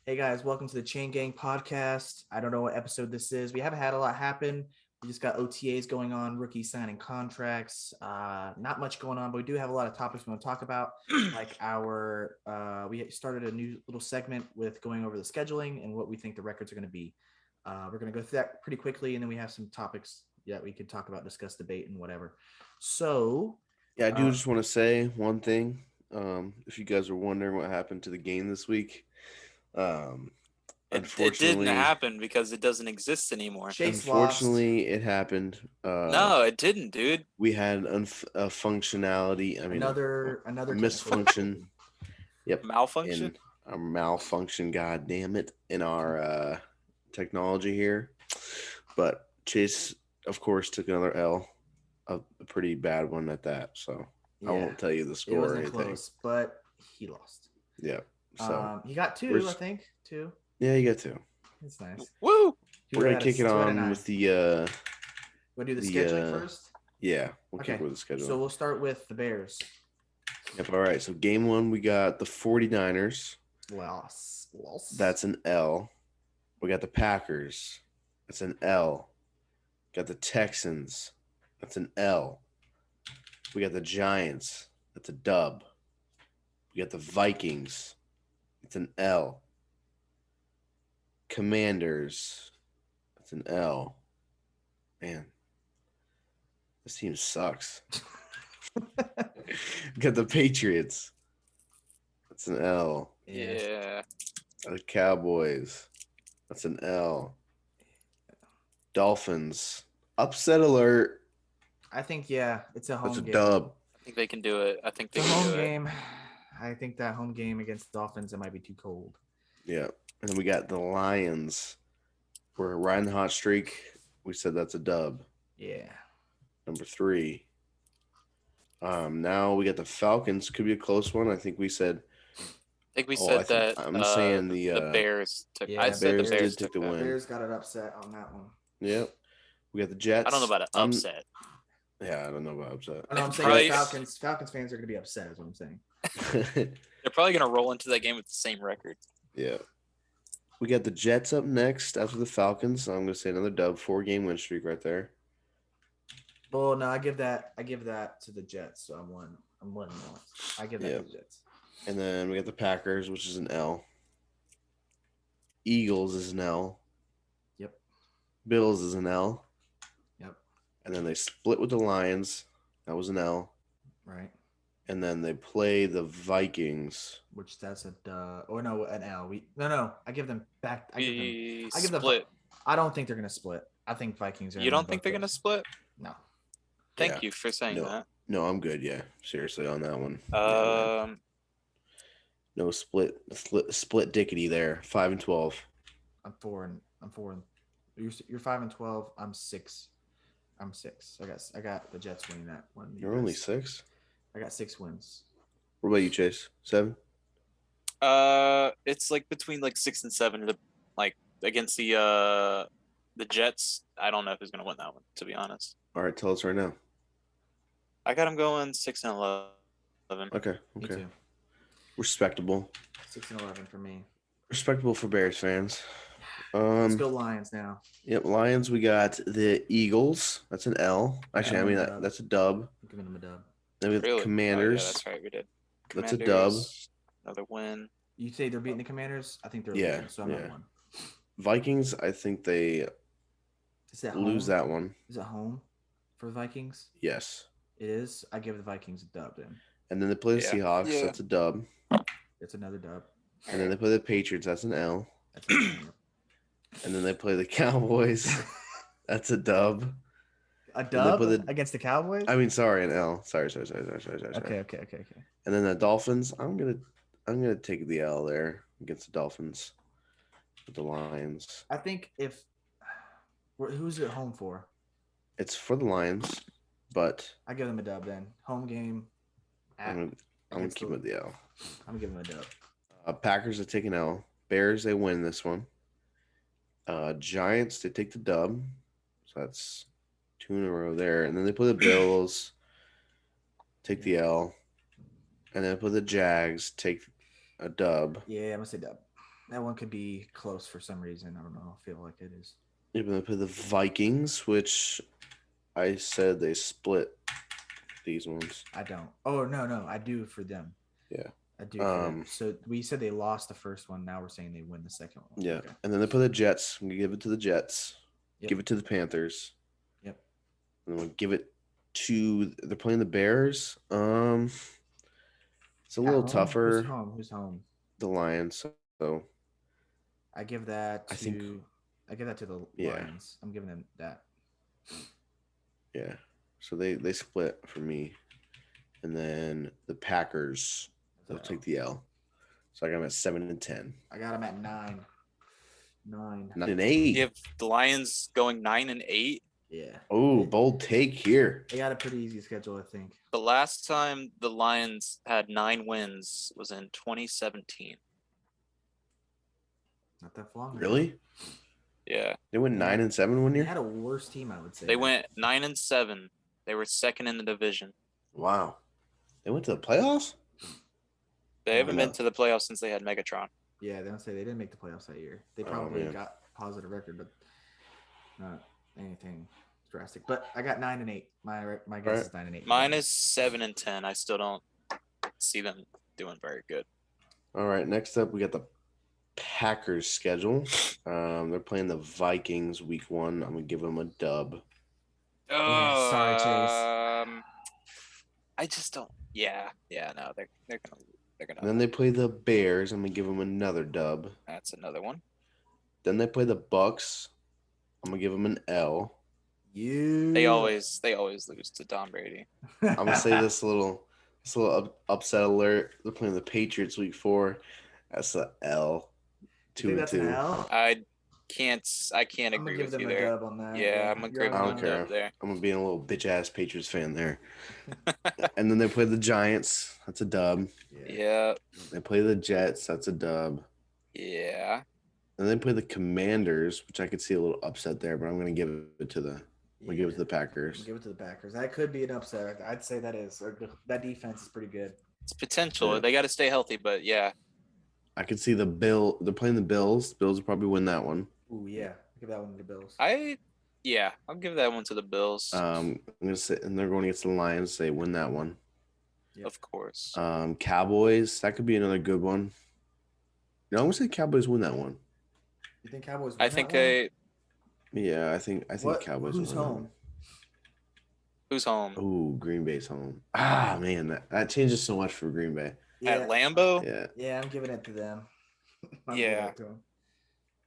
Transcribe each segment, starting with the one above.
Hey guys, welcome to the Chain Gang podcast. I don't know what episode this is. We haven't had a lot happen. We just got OTAs going on, rookies signing contracts. Not much going on, but we do have a lot of topics we want to talk about. We started a new little segment with going over the scheduling and what we think the records are going to be. We're going to go through that pretty quickly, and then we have some topics that we could talk about, discuss, debate, and whatever. So, Yeah, I do just want to say one thing. If you guys are wondering what happened to the game this week, um, It didn't unfortunately, happen because it doesn't exist anymore. Chase lost. unfortunately, it happened. No, it didn't, dude. We had a functionality. I mean, Another a technical misfunction. Yep, Malfunction? in a malfunction. God damn it, in our technology here. But Chase, of course, took another L, a pretty bad one at that. So I Yeah. won't tell you the It score or wasn't anything. close, but he lost. Yeah. So He got two, we're I think. Two. yeah, you got to. It's nice. Woo! We're gonna kick it on with the We'll do the the, scheduling first. yeah, we'll Okay. kick with the schedule. So we'll start with the Bears. Yep, all right. So game one, we got the 49ers. Loss. That's an L. We got the Packers. That's an L. Got the Texans. That's an L. We got the Giants. That's a dub. We got the Vikings. It's an L. Commanders. That's an L. Man, this team sucks. Got the Patriots. That's an L. Yeah. The Cowboys. That's an L. Dolphins. Upset alert. I think it's a home That's a game. dub. I think they can do it. I think they It's a can home do it. game. I think that home game against the Dolphins, it might be too cold. Yeah. And then we got the Lions. We're riding the hot streak. We said that's a dub. Yeah. Number 3. Now we got the Falcons. Could be a close one. I think we said. I think we Oh, said I think- that I'm saying the Bears took. Yeah, I said Bears the Bears did take took the that. win. Bears got it upset on that one. Yep. We got the Jets. I don't know about an upset. Yeah, I don't know about upset. I know I'm saying Probably- Falcons fans are going to be upset is what I'm saying. They're probably going to roll into that game with the same record. Yeah. We got the Jets up next after the Falcons. I'm going to say another dub, 4-game win streak right there. Well, no, I give that to the Jets. So I'm one more. I give that Yeah. to the Jets. And then we got the Packers, which is an L. Eagles is an L. Yep. Bills is an L. Yep. And then they split with the Lions. That was an L. Right. And then they play the Vikings. Which that's a or no, an L. No. I give them back. I give them Split. I don't think they're gonna split. I think Vikings are. You don't think they're going to split? No. Thank Yeah. you for saying No. that. No, I'm good. Yeah, seriously on that one. No split dickety there. 5-12. I'm 4. You're 5-12. I'm 6. I got the Jets winning that one. You're only 6. I got 6 wins. What about you, Chase? 7? It's like between like 6 and 7. Like against the Jets. I don't know who's going to win that one. To be honest, All right, tell us right now. I got them going 6 and 11. Okay. Me Okay. too. Respectable. 6-11 for me. Respectable for Bears fans. Let's go Lions now. Yep, Lions. We got the Eagles. That's an L. Actually, I mean that's a dub. I'm giving them a dub. Then we have Really? the Commanders. Oh, yeah, that's right. We did. That's a dub. Commanders, Another win. You say they're beating the Commanders? I think they're Yeah, losing, so I'm yeah. at 1. Vikings. I think they Is that lose home? that one. Is it home for the Vikings? Yes. It is. I give the Vikings a dub then. And then they play the Yeah. Seahawks. Yeah. That's a dub. It's another dub. And then they play the Patriots. That's an L. That's a dub. And then they play the Cowboys. That's a dub. A dub put the- against the Cowboys? I mean, sorry, an L. Sorry. Okay. And then the Dolphins. I'm gonna take the L there against the Dolphins. With the Lions. I think who's it home for? It's for the Lions, but I give them a dub then. Home game. I'm gonna keep it with the L. I'm gonna give them a dub. Packers are taking L. Bears, they win this one. Giants, they take the dub. So that's 2 in a row there. And then they play the Bills, take the L. And then they play the Jags, take a dub. Yeah, I'm gonna say dub. That one could be close for some reason. I don't know. I feel like it is. You're going to play the Vikings, which I said they split these ones. I don't. Oh no, I do for them. Yeah. I do for them. So we said they lost the first one. Now we're saying they win the second one. Yeah. Okay. And then they play the Jets. I'm going to give it to the Jets. Yep. Give it to the Panthers. Yep. And then we'll give it to they're playing the Bears. It's a little tougher. Who's home? The Lions. So I give that to I give that to the Yeah. Lions. I'm giving them that. yeah. So they split for me. And then the Packers, they'll take the L. So I got them at 7-10. I got them at 9. 9. 9-8. You have the Lions going 9-8. Yeah. Oh, bold take here. They got a pretty easy schedule, I think. The last time the Lions had 9 wins was in 2017. Not that long ago. Really? Yeah, They went 9-7 one They year? had a worse team, I would say. they went 9-7. They were second in the division. Wow. They went to the playoffs? They haven't Yeah. been to the playoffs since they had Megatron. Yeah, they don't say they didn't make the playoffs that year. They Oh, probably man. got positive record, but not anything drastic. But I got 9-8. My guess is 9-8. Mine is 7-10. I still don't see them doing very good. All right. Next up, we got the Packers schedule. They're playing the Vikings week 1. I'm going to give them a dub. Oh, sorry, Chase. I just don't. Yeah, no, they're And gonna. then they play the Bears. I'm going to give them another dub. That's another one. Then they play the Bucks. I'm going to give them an L. They always lose to Tom Brady. I'm going to say this little upset alert. They're playing the Patriots week 4. That's a L. You think that's an 2-2. L? I can't I'm gonna agree give with them you a there. dub on that. Yeah, I'm agreeing I with don't you care. there. I'm gonna be a little bitch ass Patriots fan there. And then they play the Giants. That's a dub. Yeah, They play the Jets. That's a dub. yeah. And they play the Commanders, which I could see a little upset there, but I'm gonna give it to the give it to the Packers. Give it to the Packers. That could be an upset. I'd say that is. That defense is pretty good. It's potential. Yeah. They got to stay healthy, but yeah. I could see the Bill. They're playing the Bills. Bills will probably win that one. Ooh, yeah. Give that one to the Bills. I'll give that one to the Bills. I'm gonna say, and they're going against the Lions. They win that one. Yep. Of course. Cowboys. That could be another good one. No, I'm gonna say Cowboys win that one. You think Cowboys win I that think one? Yeah, I think Cowboys. Who's will win that home? one. Who's home? Ooh, Green Bay's home. Ah, man, that changes so much for Green Bay. At Lambeau? Yeah. Yeah, I'm giving it to them. I'm Yeah. giving it to them.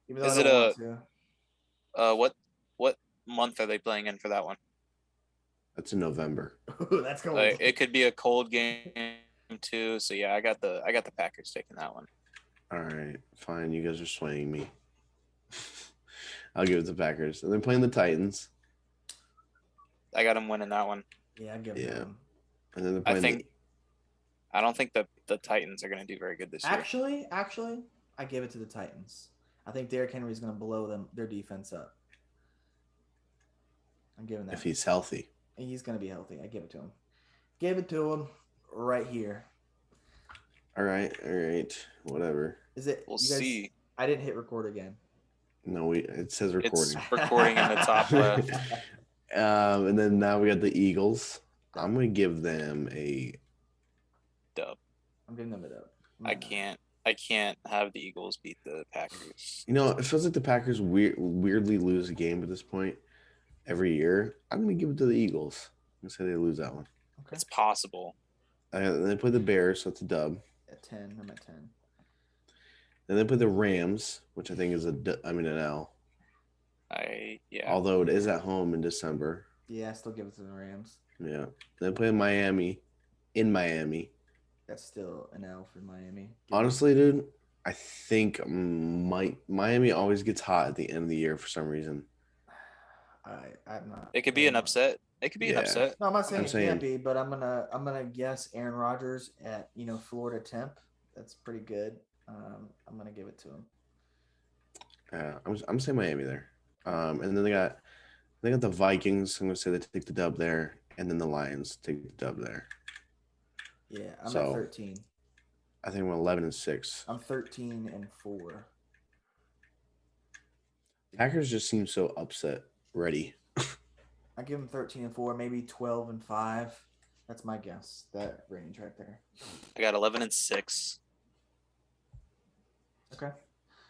Even though Is I it don't want what month are they playing in for that one? That's in November. to. That's cool. It could be a cold game too. So yeah, I got the Packers taking that one. All right, fine. You guys are swaying me. I'll give it to Packers. And they're playing the Titans. I got them winning that one. Yeah, I'm giving Yeah. them. And then they're I playing don't think the Titans are going to do very good this year. Actually, I give it to the Titans. I think Derrick Henry is going to blow their defense up. I'm giving that. if he's healthy. He's going to be healthy. I give it to him. Give it to him right here. All right, whatever. Is it? We'll you guys- see. I didn't hit record again. No, it says recording. It's recording in the top left. And then now we got the Eagles. I'm gonna give them a Dub. I'm giving them it up. I can't have the Eagles beat the Packers. You know, it feels like the Packers weirdly lose a game at this point every year. I'm going to give it to the Eagles. I'm going to say they lose that one. Okay. It's possible. And they play the Bears, so it's a dub. At 10. I'm at 10. Then they play the Rams, which I think is an L. Yeah. Although it is at home in December. Yeah, I still give it to the Rams. Yeah. Then they play Miami in Miami. That's still an L for Miami. Honestly, dude, I think Miami always gets hot at the end of the year for some reason. I'm not. It could be an upset. It could be an Yeah. upset. No, I'm not saying I'm it saying- can't be, but I'm gonna guess Aaron Rodgers at Florida temp. That's pretty good. I'm gonna give it to him. I'm saying Miami there. And then they got the Vikings. I'm gonna say they take the dub there, and then the Lions take the dub there. Yeah, I'm So- at 13. I think we're 11-6. I'm 13-4. Packers just seem so upset ready. I give them 13-4, maybe 12-5. That's my guess. That range right there. I got 11-6. Okay.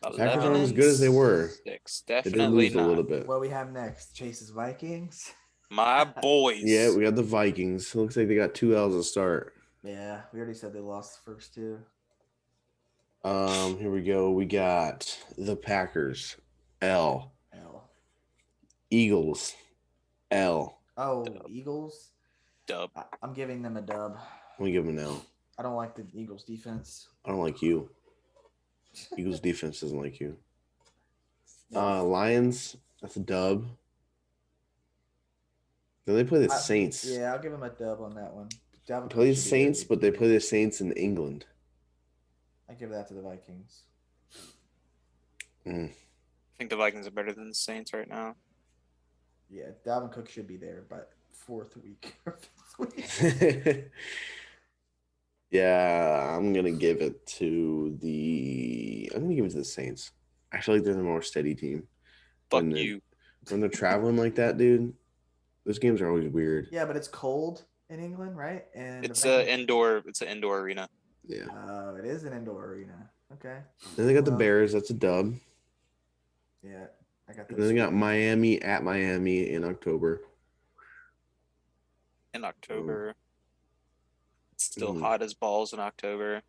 Packers aren't as good as they were. 6. They did Definitely lose a not. little bit. What we have next? Chase's Vikings. My boys. Yeah, we got the Vikings. It looks like they got 2 L's to start. Yeah, we already said they lost the first two. Here we go. We got the Packers. L. L. Eagles. L. Oh, Dub. Eagles. Dub. I'm giving them a dub. Let me give them an L. I don't like the Eagles defense. I don't like you. Eagles defense doesn't like you. Lions. That's a dub. Then they play the Saints. Yeah, I'll give them a dub on that one. They play the Saints, but they play the Saints in England. I give that to the Vikings. I think the Vikings are better than the Saints right now. Yeah, Dalvin Cook should be there by fourth week or fifth week. Yeah, I'm gonna give it to the Saints. I feel like they're the more steady team. Fuck when you. When they're traveling like that, dude, those games are always weird. Yeah, but it's cold in England, right? And It's an indoor arena. Yeah. It is an indoor arena. Okay. Then they got the Bears. That's a dub. Yeah, I got. And then they got Miami at Miami in October. In October. It's still hot as balls in October.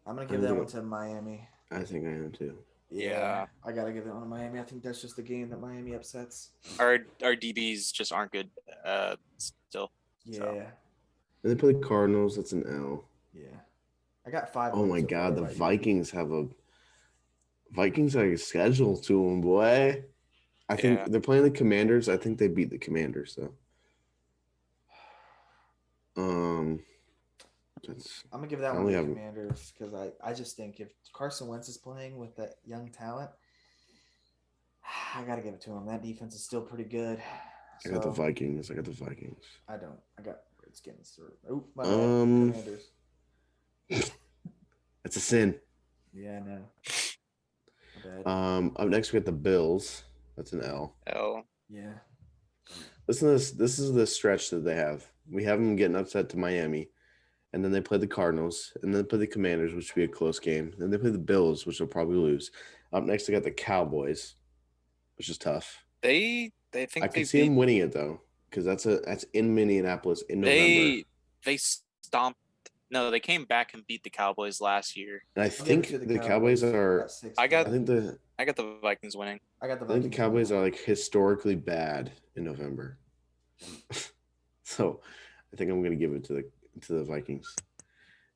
I'm gonna give that one to Miami. I think I am too. Yeah. I gotta give that one to Miami. I think that's just the game that Miami upsets. Our DBs just aren't good still. Yeah. So. And they play the Cardinals. That's an L. Yeah. I got 5. Oh my God, the Vikings have a schedule to them, boy. I think they're playing the Commanders. I think they beat the Commanders though. I'm gonna give that one to the Commanders because I just think if Carson Wentz is playing with that young talent, I gotta give it to him. That defense is still pretty good. I got the Vikings. I got Redskins. Oh, my bad. Commanders. That's a sin. Yeah, I know. My bad. Up next we got the Bills. That's an L. L. Yeah. Listen to this. This is the stretch that they have. We have them getting upset to Miami. And then they play the Cardinals. And then they play the Commanders, which will be a close game. Then they play the Bills, which they'll probably lose. Up next, they got the Cowboys, which is tough. They think I can see them winning it though, because that's in Minneapolis in November. They stomped. No, they came back and beat the Cowboys last year. And I think the Cowboys are. I got the Vikings winning. I think the Cowboys are like historically bad in November. So I think I'm gonna give it to the Vikings.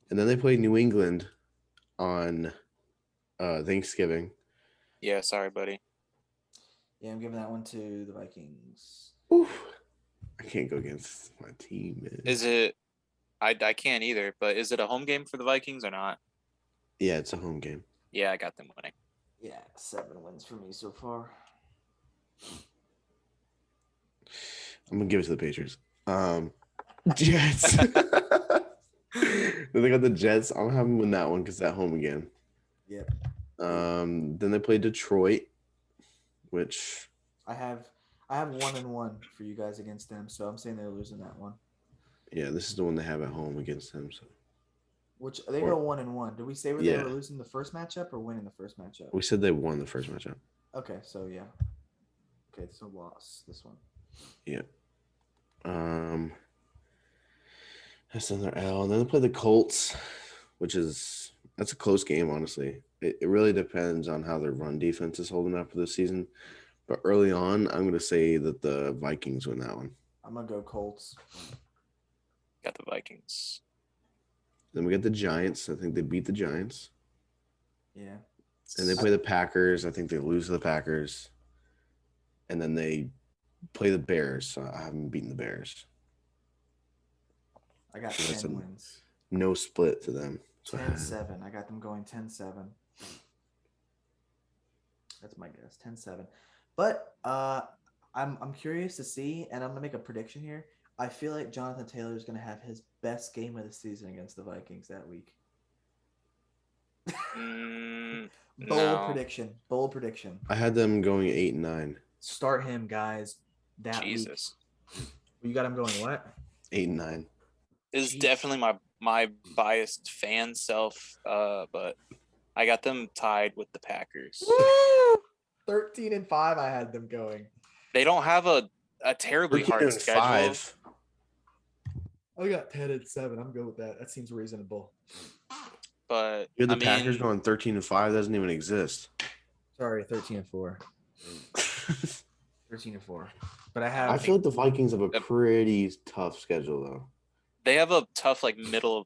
And then they play New England on Thanksgiving. Yeah, sorry, buddy. Yeah, I'm giving that one to the Vikings. Oof. I can't go against my team, man. Is it? I can't either, but is it a home game for the Vikings or not? Yeah, it's a home game. Yeah, I got them winning. Yeah, 7 wins for me so far. I'm gonna give it to the Patriots. Jets. Then they got the Jets. I'm having them win that one because they're at home again. Yeah. Then they play Detroit, which I have 1-1 for you guys against them, so I'm saying they're losing that one. Yeah, this is the one they have at home against them. So, which they go 1-1. Did we say they were losing the first matchup or winning the first matchup? We said they won the first matchup. Okay, so yeah. Okay, so loss this one. Yeah. That's another L. And then they play the Colts, that's a close game, honestly. It really depends on how their run defense is holding up for this season. But early on, I'm going to say that the Vikings win that one. I'm going to go Colts. Got the Vikings. Then we got the Giants. I think they beat the Giants. Yeah. And they play the Packers. I think they lose to the Packers. And then they play the Bears. So I haven't beaten the Bears. I got 10 wins. No split to them. 10-7. I got them going 10-7. That's my guess. 10-7. But I'm curious to see, and I'm gonna make a prediction here. I feel like Jonathan Taylor is gonna have his best game of the season against the Vikings that week. Mm, Bold no. prediction. Bold prediction. I had them going 8-9. Start him, guys. That Jesus. week. You got him going what? 8-9. Is Jeez. definitely my biased fan self, but I got them tied with the Packers. 13-5. I had them going. They don't have a terribly hard schedule. 5. I got 10-7. I'm good with that. That seems reasonable. But You had the Packers going 13-5. Doesn't even exist. Sorry, 13-4. 13-4. But I feel like the Vikings have a pretty tough schedule though. They have a tough middle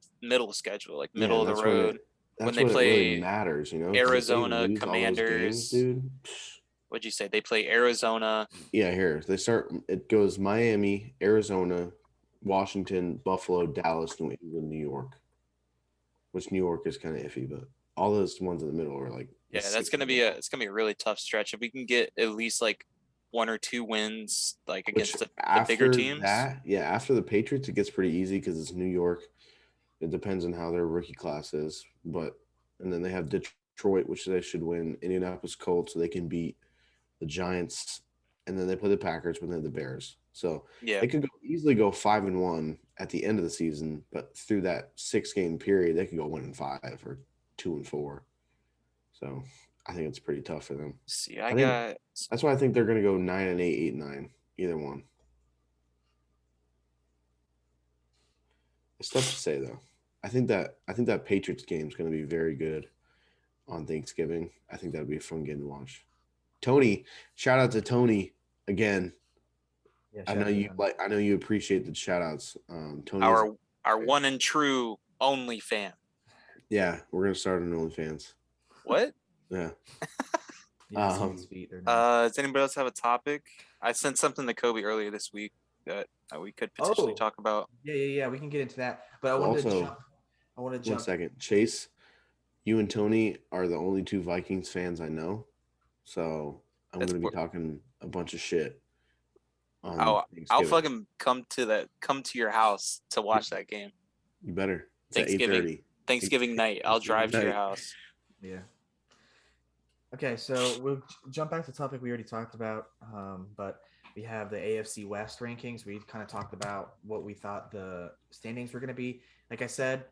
schedule, middle of the road. When they play, it really matters, you know. Arizona Games, Commanders, dude. What'd you say? They play Arizona. Yeah, here they start. It goes Miami, Arizona, Washington, Buffalo, Dallas, New England, New York. Which New York is kind of iffy, but all those ones in the middle are like. Yeah, it's gonna be a really tough stretch. If we can get at least 1 or 2 wins against the bigger teams. After the Patriots, it gets pretty easy because it's New York. It depends on how their rookie class is, and then they have Detroit, which they should win. Indianapolis Colts, so they can beat the Giants, and then they play the Packers, but then the Bears. So they could easily go 5-1 at the end of the season, but through that 6-game period, they could go 1-5 or 2-4. So I think it's pretty tough for them. See, that's why I think they're going to go 9-8, 8-9, either one. It's tough to say though. I think that Patriots game is going to be very good on Thanksgiving. I think that would be a fun game to watch. Tony, shout out to Tony again. Yeah, I know you appreciate the shout outs. Tony, our one and true only fan. Yeah, we're gonna start an OnlyFans. What? Yeah. Does anybody else have a topic? I sent something to Kobe earlier this week that we could potentially talk about. Yeah. We can get into that. But I wanted to jump. 1 second. Chase, you and Tony are the only 2 Vikings fans I know. So I'm going to be talking a bunch of shit. I'll fucking come to your house to watch that game. You better. It's Thanksgiving night. I'll drive to your house. Yeah. Okay, so we'll jump back to the topic we already talked about, but we have the AFC West rankings. We kind of talked about what we thought the standings were going to be. Like I said,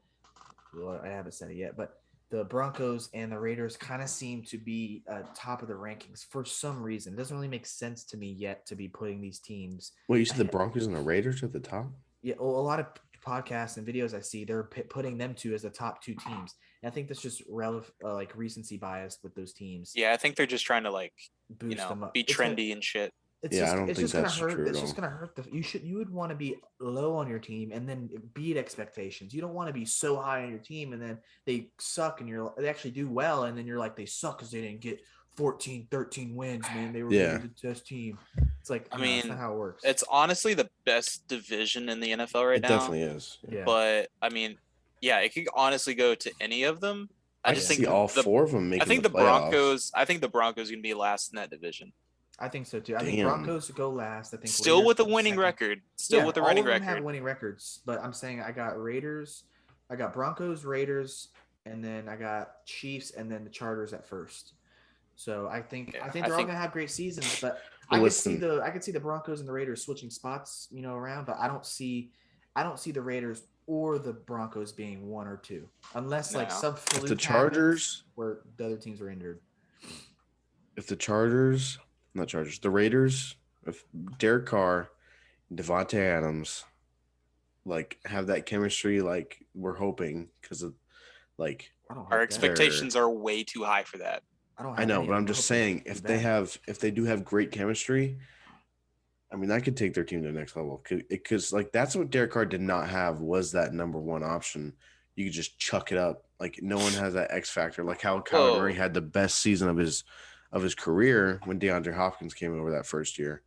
well, I haven't said it yet, but the Broncos and the Raiders kind of seem to be top of the rankings for some reason. It doesn't really make sense to me yet to be putting these teams. Well, you said the Broncos and the Raiders at the top? Yeah, well, a lot of podcasts and videos I see, they're putting them 2 as the top 2 teams. And I think that's just recency bias with those teams. Yeah, I think they're just trying to boost them up, be trendy and shit. I don't think that's true. It's just gonna hurt you would want to be low on your team and then beat expectations. You don't want to be so high on your team and then they suck and they actually do well and then you're like they suck because they didn't get 14-13 wins, man. They were the best team. It's that's not how it works. It's honestly the best division in the NFL right now. It definitely is. Yeah. But it could honestly go to any of them. I just think all 4 of them making the Broncos. I think the Broncos are gonna be last in that division. I think so too. I think Broncos go last. I think still with a winning record. With a winning record. Have winning records, but I'm saying I got Broncos, Raiders, and then I got Chiefs, and then the Chargers at first. So I think they're all gonna have great seasons, but I could see the Broncos and the Raiders switching spots, around, but I don't see the Raiders or the Broncos being 1 or 2, unless some fluke the Chargers where the other teams were injured. If the the Raiders, if Derek Carr, Devontae Adams, have that chemistry, we're hoping, because of our expectations are way too high for that. I know, but I'm just saying if they do have great chemistry, that could take their team to the next level. Because that's what Derek Carr did not have, was that number 1 option. You could just chuck it up. No one has that X factor. How Kyler Murray had the best season of his career when DeAndre Hopkins came over that first year,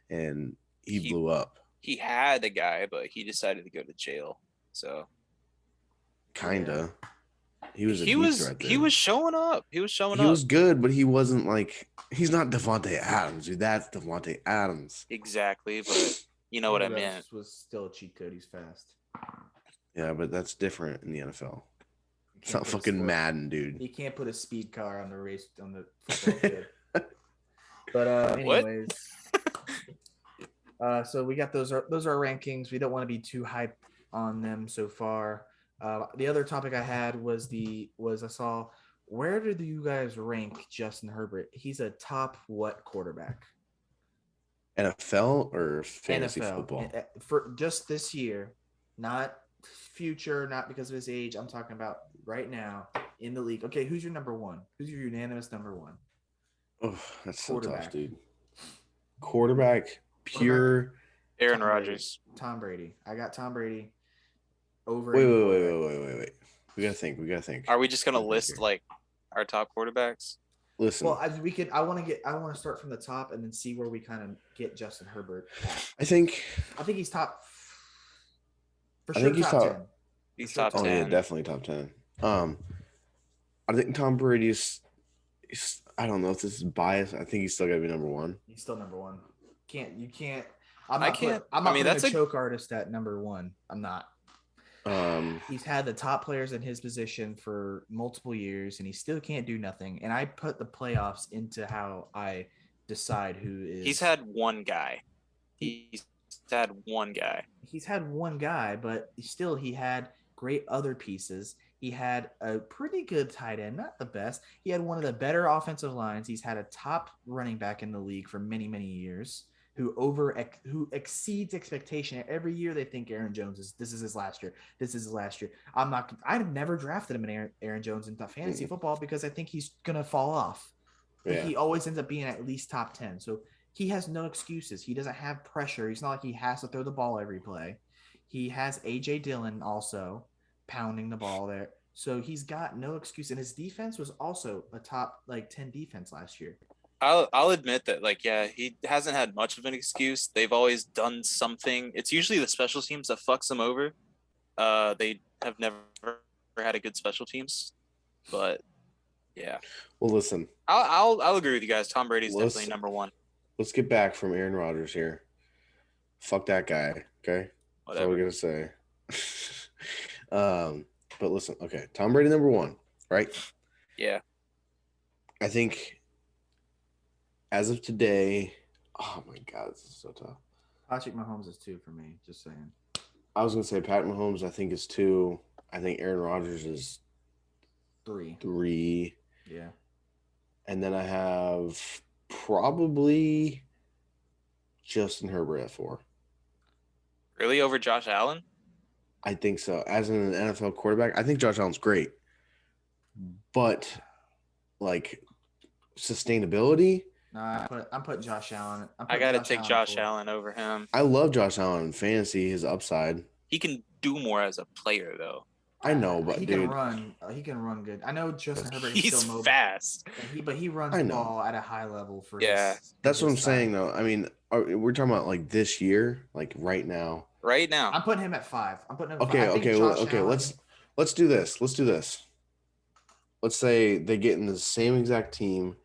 and he blew up. He had a guy, but he decided to go to jail. So kinda. He was showing up. He was good, but he wasn't he's not Devontae Adams, dude. That's Devontae Adams. Exactly, but you know what I meant. Was still a cheat code. He's fast. Yeah, but that's different in the NFL. It's not fucking Madden, dude. He can't put a speed car on the football field. But anyways, so we got those are our rankings. We don't want to be too hype on them so far. The other topic I had was I saw, where do you guys rank Justin Herbert? He's a top what quarterback? NFL or fantasy NFL. football? For just this year, not future, not because of his age. I'm talking about right now in the league. Okay, who's your number one? Who's your unanimous number one? Oh, that's so tough, dude. Quarterback, pure. Aaron Rodgers. Tom Brady. I got Tom Brady over. Wait. We gotta think. Are we just gonna list like our top quarterbacks? Listen. Well, I want to start from the top and then see where we kind of get Justin Herbert at. I think he's top. For sure, I think he's top 10. He's top 10. Oh yeah, definitely top 10. I think Tom Brady's. I don't know if this is biased. I think he's still gotta be number one. He's still number one. You can't. I'm not that's a choke artist at number one. I'm not. He's had the top players in his position for multiple years, and he still can't do nothing. And I put the playoffs into how I decide who is. He's had one guy. He's had one guy, but still, he had great other pieces. He had a pretty good tight end, not the best. He had one of the better offensive lines. He's had a top running back in the league for many, many years. Who exceeds expectation every year. They think Aaron Jones this is his last year. I've never drafted him in Aaron Jones in fantasy football because I think he's gonna fall off. Yeah. He always ends up being at least top 10. So he has no excuses. He doesn't have pressure. He's not like he has to throw the ball every play. He has AJ Dillon also pounding the ball there. So he's got no excuse. And his defense was also a top 10 defense last year. I'll admit that, he hasn't had much of an excuse. They've always done something. It's usually the special teams that fucks them over. They have never had a good special teams, but yeah. Well, listen, I'll agree with you guys. Tom Brady's definitely number one. Let's get back from Aaron Rodgers here. Fuck that guy. Okay, whatever. That's all we're gonna say. But listen, okay, Tom Brady number one, right? Yeah. I think. As of today, oh my God, this is so tough. Patrick Mahomes is 2 for me, just saying. I was going to say Pat Mahomes, I think, is 2. I think Aaron Rodgers is 3. Yeah. And then I have probably Justin Herbert at 4. Really? Over Josh Allen? I think so. As an NFL quarterback, I think Josh Allen's great. But, sustainability – no, I'm putting Josh Allen. I got to take Josh Allen over him. I love Josh Allen in fantasy, his upside. He can do more as a player, though. I know, but he can run. He can run good. I know Justin Herbert is still mobile. He's fast. But he runs the ball at a high level for that's what I'm saying, though. I mean, we're talking about this year, right now. Right now. I'm putting him at 5. I'm putting him. Okay. Let's do this. Let's say they get in the same exact team.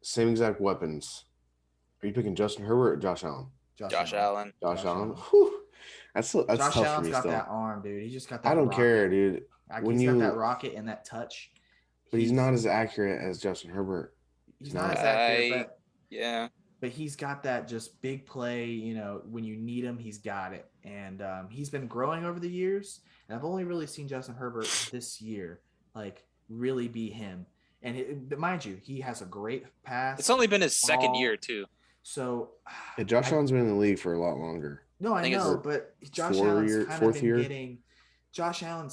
Same exact weapons. Are you picking Justin Herbert or Josh Allen? Josh Allen. Josh Allen. Whew. That's tough for me got still. that arm, dude. He just got that. I don't care, dude. He's got that rocket and that touch. But he's not as accurate as Justin Herbert. He's not as accurate, yeah. But he's got that just big play. When you need him, he's got it. And he's been growing over the years. And I've only really seen Justin Herbert this year, really be him. And mind you, he has a great pass. It's only been his second year, too. So Josh Allen's been in the league for a lot longer. No, I know, but Josh Allen's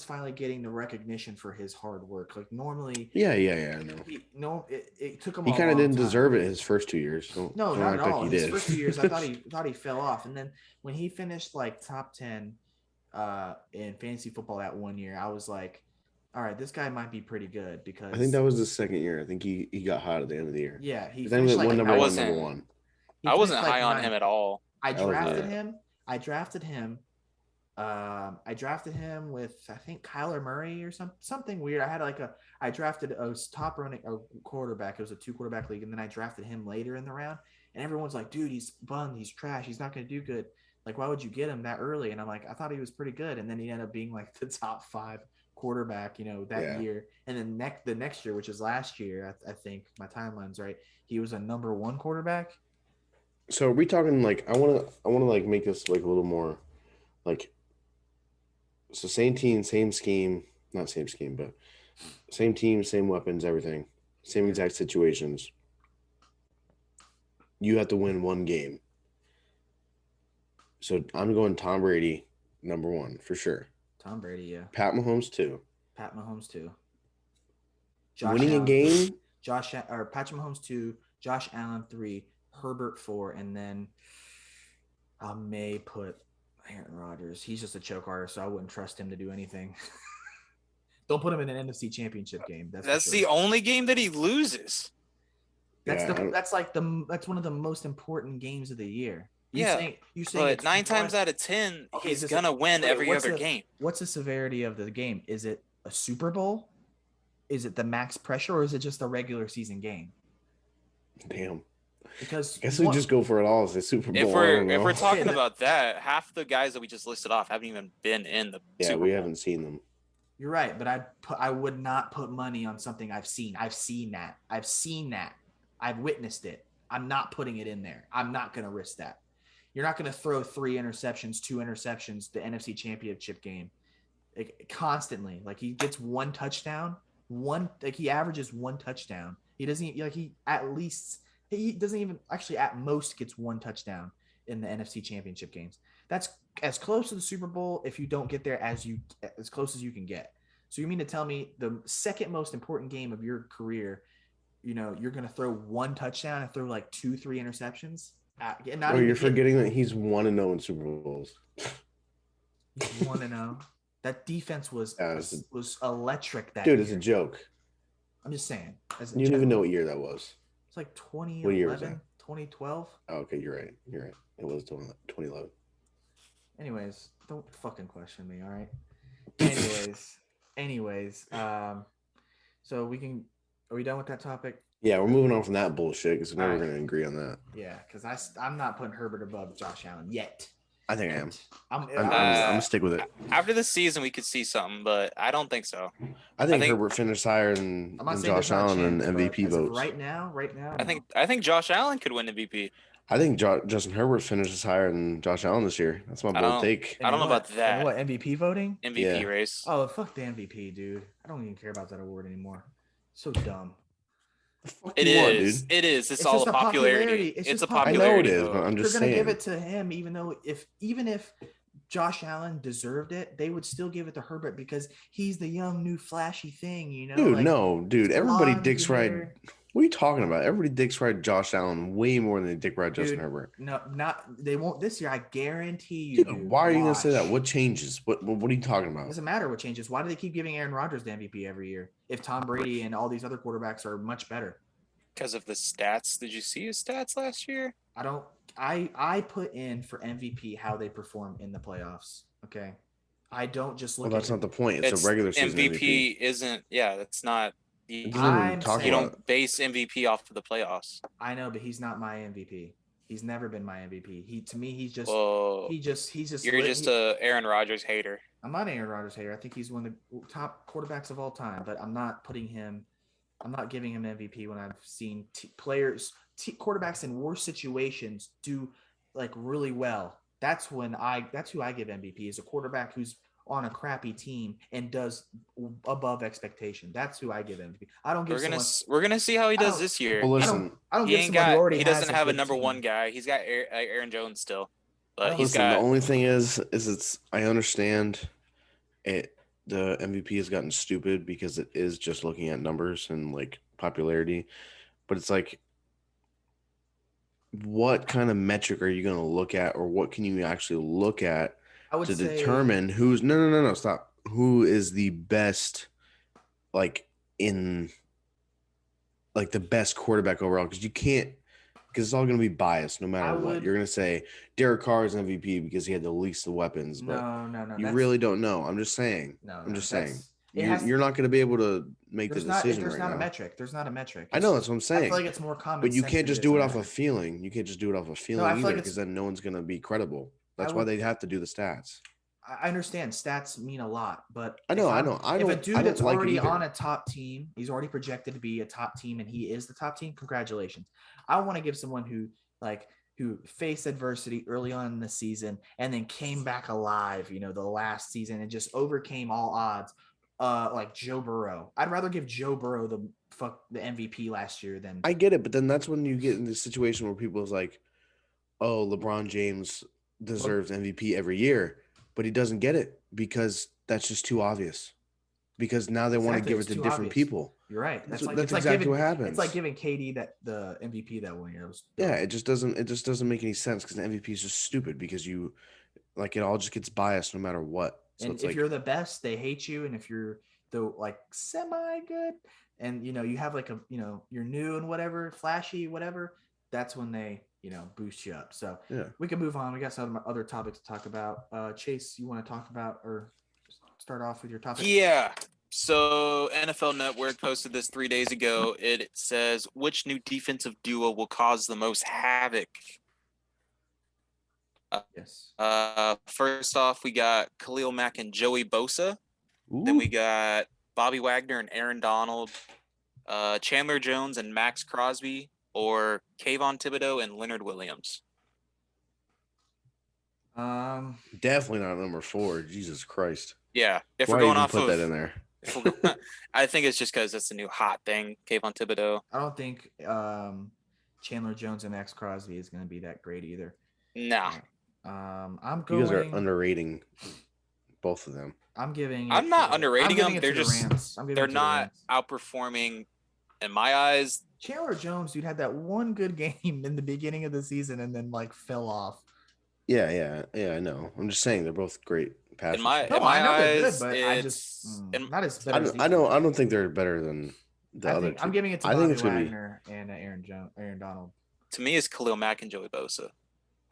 finally getting the recognition for his hard work. Normally, yeah, I know. It took him. He kind of didn't deserve it his first 2 years. No, not at all. His first 2 years, I thought he fell off, and then when he finished top 10 in fantasy football that 1 year, I was like, all right, this guy might be pretty good because I think that was the second year. I think he got hot at the end of the year. Yeah, he then finished number one. I wasn't high on him at all. I drafted him. I drafted him with I think Kyler Murray or something weird. I drafted a top running quarterback. It was a 2 quarterback league, and then I drafted him later in the round. And everyone's like, "Dude, he's bummed. He's trash. He's not going to do good. Why would you get him that early?" And I'm like, "I thought he was pretty good." And then he ended up being the top 5 quarterback, that year. And then the next year, which is last year, I think my timeline's right, he was a number 1 quarterback. So are we talking like I want to like make this like a little more like so same team, same scheme, not same scheme, but same team, same weapons, everything, same exact situations. You have to win one game. So I'm going Tom Brady, number 1 for sure. Tom Brady, yeah. Pat Mahomes 2. Winning Allen, a game. Patrick Mahomes 2, Josh Allen 3, Herbert 4, and then I may put Aaron Rodgers. He's just a choke artist, so I wouldn't trust him to do anything. Don't put him in an NFC Championship game. That's the only game that he loses. That's one of the most important games of the year. You saying but 9 times out of 10, he's gonna win every other game. What's the severity of the game? Is it a Super Bowl? Is it the max pressure, or is it just a regular season game? Damn. Because I guess we just go for it all as a Super Bowl. If we're talking about that, half the guys that we just listed off haven't even been in the Super Bowl. We haven't seen them. You're right, but I would not put money on something I've seen. I've seen that. I've witnessed it. I'm not putting it in there. I'm not going to risk that. You're not going to throw 3 interceptions, 2 interceptions, the NFC Championship game constantly. Like he gets 1 touchdown, he averages 1 touchdown. He doesn't he doesn't even actually at most gets 1 touchdown in the NFC Championship games. That's as close to the Super Bowl if you don't get there as close as you can get. So you mean to tell me the second most important game of your career, you're going to throw 1 touchdown and throw like 2-3 interceptions? You're forgetting that he's 1-0 in Super Bowls. He's 1-0. That defense was electric. It's a joke. I'm just saying. You don't even know what year that was. It's like 2011, 2012. Oh, okay, you're right. It was 2011. Anyways, don't fucking question me, all right? Anyways, so are we done with that topic? Yeah, we're moving on from that bullshit because we're never going to agree on that. Yeah, because I'm not putting Herbert above Josh Allen yet. I think I am. I'm going to stick with it. After the season, we could see something, but I don't think so. I think Herbert finished higher than Josh Allen in MVP votes. Right now. I think Josh Allen could win MVP. I think Justin Herbert finishes higher than Josh Allen this year. That's my bold take. I don't know about that. What, MVP voting? MVP race. Oh, fuck the MVP, dude. I don't even care about that award anymore. So dumb. It is. It's all popularity. It's a popularity. I know it is, but I'm just saying. They're gonna give it to him, even if Josh Allen deserved it, they would still give it to Herbert because he's the young, new, flashy thing, Dude, everybody dicks ride. What are you talking about? Everybody dicks ride Josh Allen way more than they dick ride Justin Herbert. No, they won't this year. I guarantee you. Dude, why are you gonna say that? What changes? What are you talking about? It doesn't matter what changes. Why do they keep giving Aaron Rodgers the MVP every year if Tom Brady and all these other quarterbacks are much better? Because of the stats. Did you see his stats last year? I put in for MVP how they perform in the playoffs. Okay. I don't just look. Well, that's not the point. It's a regular season MVP. Isn't. Yeah, that's not. You don't base MVP off of the playoffs. I know, but he's not my MVP. He's never been my MVP. He's just. You're just a Aaron Rodgers hater. I'm not an Aaron Rodgers hater. I think he's one of the top quarterbacks of all time, but I'm not putting him. I'm not giving him MVP when I've seen quarterbacks in worse situations do like really well. That's who I give MVP is a quarterback who's on a crappy team and does above expectation. That's who I give MVP. I don't give. We're gonna see how he does this year. Well, listen, I don't give somebody who already he doesn't have a number team. 1 guy. He's got Aaron Jones still, but the only thing is it's I understand it. The MVP has gotten stupid because it is just looking at numbers and like popularity, but it's like, what kind of metric are you going to look at, or what can you actually look at to determine who's no stop, who is the best, like in like the best quarterback overall? Because you can't. Because it's all going to be biased no matter what. You're going to say Derek Carr is MVP because he had the least of weapons. But no. You really don't know. I'm just saying. I'm just saying. You're not going to be able to make the decision There's right not now. a metric. There's not a metric. I know. That's what I'm saying. I feel like it's more common. But you can't just do it off a feeling. You can't just do it off a feeling either because then no one's going to be credible. That's why they have to do the stats. I understand stats mean a lot, but I know. if a dude that's like already on a top team, he's already projected to be a top team, and he is the top team. Congratulations. I want to give someone who faced adversity early on in the season and then came back alive, the last season and just overcame all odds. Like Joe Burrow. I'd rather give Joe Burrow the MVP last year than. I get it, but then that's when you get in this situation where people's like, "Oh, LeBron James deserves MVP every year," but he doesn't get it because that's just too obvious. Because now they want to give it to different people. You're right. That's exactly what happens. It's like giving KD the MVP that one year. It just doesn't make any sense because the MVP is just stupid because it all just gets biased no matter what. So and if you're the best, they hate you, and if you're the semi good, and you have you're new and whatever, flashy, whatever, that's when they boost you up. So we can move on. We got some other topics to talk about. Chase, you want to talk about or start off with your topic? Yeah. So NFL Network posted this 3 days ago. It says, which new defensive duo will cause the most havoc? Yes. First off, we got Khalil Mack and Joey Bosa. Ooh. Then we got Bobby Wagner and Aaron Donald, Chandler Jones and Max Crosby, or Kayvon Thibodeau and Leonard Williams. Definitely not number 4. Jesus Christ. Yeah, if Why we're going even off put that in there? I think it's just because it's a new hot thing, Kayvon Thibodeau. I don't think Chandler Jones and Max Crosby is going to be that great either. Nah. I'm going. You guys are underrating both of them. I'm not underrating them. They're not outperforming in my eyes. Chandler Jones, dude, had that one good game in the beginning of the season and then fell off. Yeah, I know. I'm just saying they're both great passers. In my eyes, good, but I just not as better. I don't think they're better than the other two. I'm giving it to Bobby Wagner and Aaron Donald. To me, it's Khalil Mack and Joey Bosa.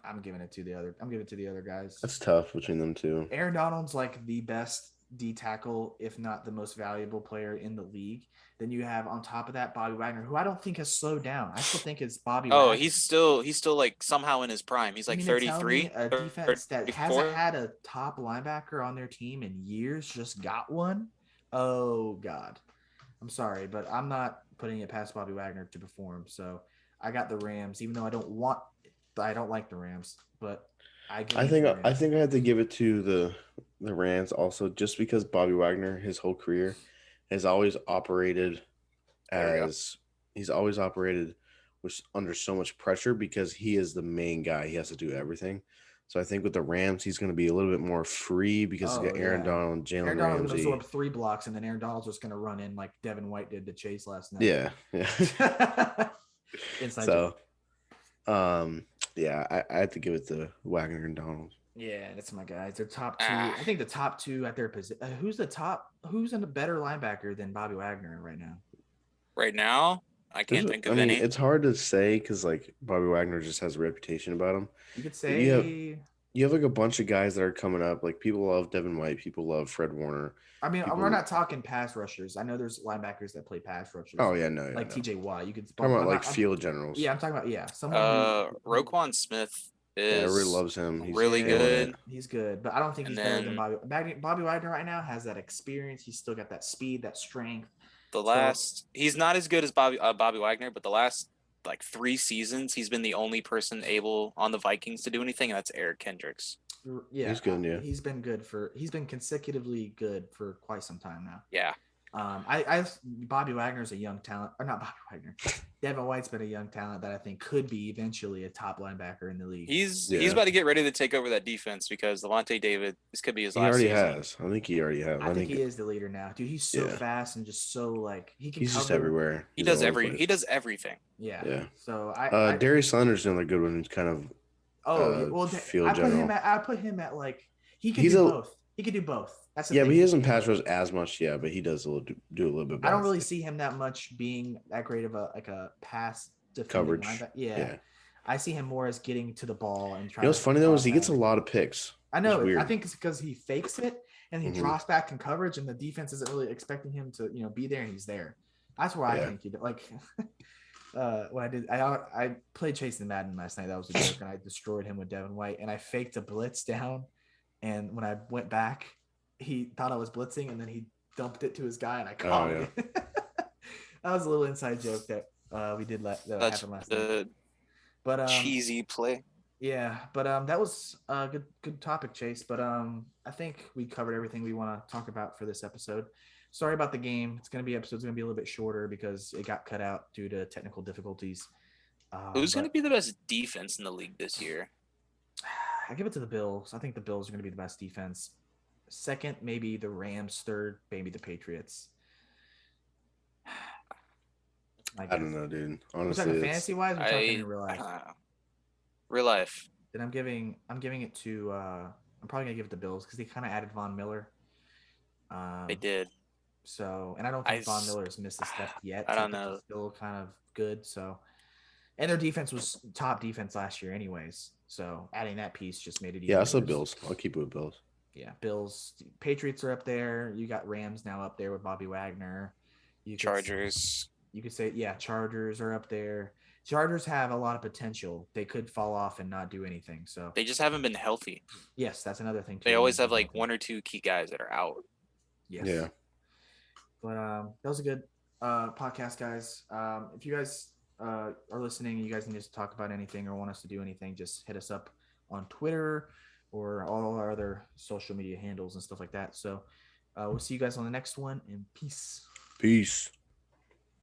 I'm giving it to the other guys. That's tough between them two. Aaron Donald's the best D tackle, if not the most valuable player in the league. Then you have on top of that Bobby Wagner, who I don't think has slowed down. I still think it's Bobby. Oh, Wagner. He's still somehow in his prime. He's 33. A defense that hasn't had a top linebacker on their team in years just got one. Oh God, I'm sorry, but I'm not putting it past Bobby Wagner to perform. So I got the Rams, even though I don't like the Rams, but I think I have to give it to the Rams also, just because Bobby Wagner, his whole career, has always operated under so much pressure because he is the main guy. He has to do everything. So I think with the Rams, he's going to be a little bit more free because he's got Aaron Donald and Jalen Ramsey. Aaron Donald's going to absorb 3 blocks, and then Aaron Donald's just going to run in like Devin White did to Chase last night. Yeah. Inside so, I have to give it to Wagner and Donald. Yeah, that's my guys. They're top 2. I think the top 2 at their position. Who's in a better linebacker than Bobby Wagner right now? Right now, I can't think of any. It's hard to say because Bobby Wagner just has a reputation about him. You could say you have a bunch of guys that are coming up. People love Devin White. People love Fred Warner. I mean, we're not talking pass rushers. I know there's linebackers that play pass rushers. Oh yeah, no, TJ Watt. You could talk about field generals. Yeah, I'm talking about someone. Roquan Smith everybody loves him. He's really good. He's good, but I don't think he's better than Bobby. Bobby Wagner right now has that experience. He's still got that speed, that strength. He's not as good as Bobby Wagner, but the last 3 seasons, he's been the only person able on the Vikings to do anything, and that's Eric Kendricks. Yeah, he's good. Yeah, he's been consecutively good for quite some time now. Yeah. Bobby Wagner's a young talent, or not Bobby Wagner. Devin White's been a young talent that I think could be eventually a top linebacker in the league. He's about to get ready to take over that defense because Levante David, this could be his last season. He already has. I think he already has. I think he is the leader now, dude. He's so fast and just so he can. He's just everywhere. He does everything. Yeah. So Darius Leonard's another good one who's kind of field general. I put him at he can do both. He can do both. That's the thing. But he doesn't pass rush as much. Yeah, but he does do a little bit better. I don't really see him that much being that great of a pass coverage. Yeah. I see him more as getting to the ball and trying. What's funny though is he gets a lot of picks. I know. I think it's because he fakes it and he drops back in coverage, and the defense isn't really expecting him to be there, and he's there. That's where I think he did. What I did, I played Chasing Madden last night. That was a joke, and I destroyed him with Devin White, and I faked a blitz down And when I went back, he thought I was blitzing, and then he dumped it to his guy, and I caught it. That was a little inside joke that we did that happened last night. But cheesy play. Yeah, but that was a good topic, Chase. But I think we covered everything we want to talk about for this episode. Sorry about the game. It's gonna be a little bit shorter because it got cut out due to technical difficulties. Who's going to be the best defense in the league this year? I give it to the Bills. I think the Bills are going to be the best defense. Second, maybe the Rams. Third, maybe the Patriots. I don't know, dude. Honestly, we're talking fantasy wise. We're talking in real life. Real life. Then I'm giving it to. I'm probably gonna give it to Bills because they kind of added Von Miller. They did. So, and I don't think Von Miller has missed a step yet. I don't know. He's still kind of good. So, and their defense was top defense last year, anyways. So, adding that piece just made it. Yeah, I said Bills. I'll keep it with Bills. Yeah, Bills. Patriots are up there. You got Rams now up there with Bobby Wagner. Chargers. You could say, yeah, Chargers are up there. Chargers have a lot of potential. They could fall off and not do anything. So they just haven't been healthy. Yes, that's another thing too. They always have like one or two key guys that are out. Yes. Yeah. But that was a good podcast, guys. If you guys are listening, you guys need us to talk about anything or want us to do anything, just hit us up on Twitter or all our other social media handles and stuff like that. So we'll see you guys on the next one, and peace. Peace.